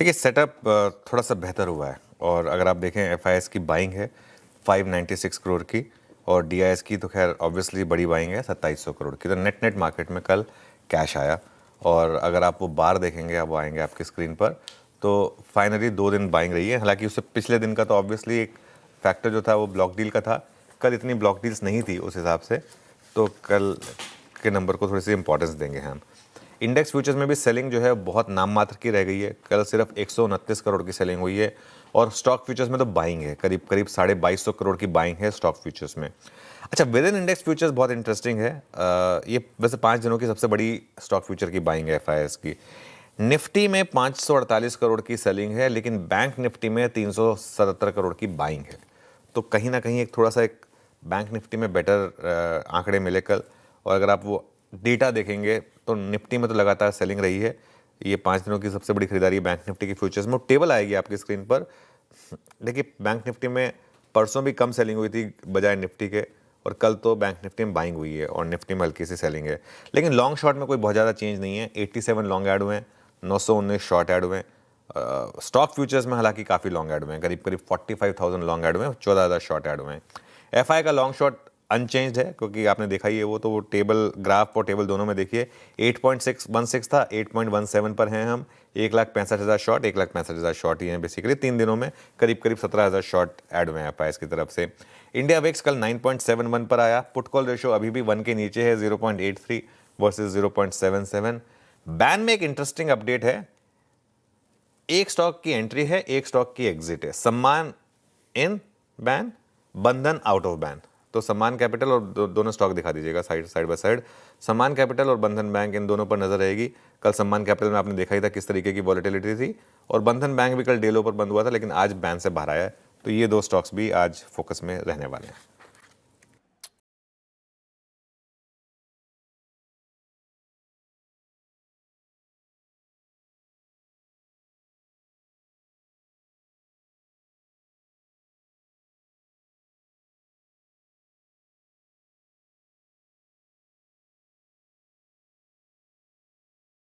देखिए सेटअप थोड़ा सा बेहतर हुआ है और अगर आप देखें एफआईएस की बाइंग है 596 करोड़ की और डीआईएस की तो खैर ऑब्वियसली बड़ी बाइंग है 2700 करोड़ की। तो नेट नेट मार्केट में कल कैश आया और अगर आप वो बार देखेंगे, अब आएंगे आपकी स्क्रीन पर, तो फाइनली 2 दिन बाइंग रही है। हालांकि उससे पिछले दिन का तो ऑब्वियसली एक फैक्टर जो था वो ब्लॉक डील का था, कल इतनी ब्लॉक डील्स नहीं थी उस हिसाब से, तो कल के नंबर को थोड़ी सी इंपॉर्टेंस देंगे हम। इंडेक्स फ्यूचर्स में भी सेलिंग जो है बहुत नाम मात्र की रह गई है। कल सिर्फ 129 करोड़ की सेलिंग हुई है और स्टॉक फ्यूचर्स में तो बाइंग है, करीब करीब 2250 करोड़ की बाइंग है स्टॉक फ्यूचर्स में। अच्छा, विद इन इंडेक्स फ्यूचर्स बहुत इंटरेस्टिंग है, ये वैसे 5 दिनों की सबसे बड़ी स्टॉक फ्यूचर की बाइंग है एफआईएस की। निफ्टी में 548 करोड़ की सेलिंग है, लेकिन बैंक निफ्टी में 377 करोड़ की बाइंग है। तो कहीं ना कहीं एक थोड़ा सा एक बैंक निफ्टी में बेटर आंकड़े मिले कल। और अगर आप वो डेटा देखेंगे तो निफ्टी में तो लगातार सेलिंग रही है। ये 5 दिनों की सबसे बड़ी खरीदारी है बैंक निफ्टी की फ्यूचर्स में। टेबल आएगी आपकी स्क्रीन पर। देखिए बैंक निफ्टी में परसों भी कम सेलिंग हुई थी बजाय निफ्टी के, और कल तो बैंक निफ्टी में बाइंग हुई है और निफ्टी में हल्की सी सेलिंग है। लेकिन लॉन्ग शॉर्ट में कोई बहुत ज़्यादा चेंज नहीं है। 87 लॉन्ग ऐड हुए हैं, 919 शॉर्ट ऐड हुए हैं। स्टॉक फ्यूचर्स में हालांकि काफ़ी लॉन्ग ऐड हुए हैं, करीब करीब 45,000 लॉन्ग ऐड हुए हैं, 14,000 शॉर्ट ऐड हुए हैं। एफआई का लॉन्ग शॉर्ट अनचेंज्ड है, क्योंकि आपने देखा ही है वो, तो वो टेबल ग्राफ और टेबल दोनों में देखिए 8.616 था, 8.17 पर हैं हम। 1,65,000 शॉर्ट, 1,65,000 शॉर्ट ही हैं बेसिकली। 3 दिनों में करीब करीब 17,000 शॉर्ट ऐड हुए हैं एफआईएस की तरफ से। इंडिया वेक्स कल 9.71 पर आया। पुट कॉल रेशो अभी भी 1 के नीचे है, 0.83 वर्सेज 0.77। बैन में एक इंटरेस्टिंग अपडेट है, एक स्टॉक की एंट्री है, एक स्टॉक की एग्जिट है। सम्मान इन बैन, बंधन आउट ऑफ बैन। तो सम्मान कैपिटल और दोनों स्टॉक दिखा दीजिएगा साइड बाय साइड। सम्मान कैपिटल और बंधन बैंक, इन दोनों पर नजर रहेगी। कल सम्मान कैपिटल में आपने देखा ही था किस तरीके की वॉलेटिलिटी थी, और बंधन बैंक भी कल डेलो पर बंद हुआ था, लेकिन आज बैन से बाहर आया है। तो ये 2 स्टॉक्स भी आज फोकस में रहने वाले हैं।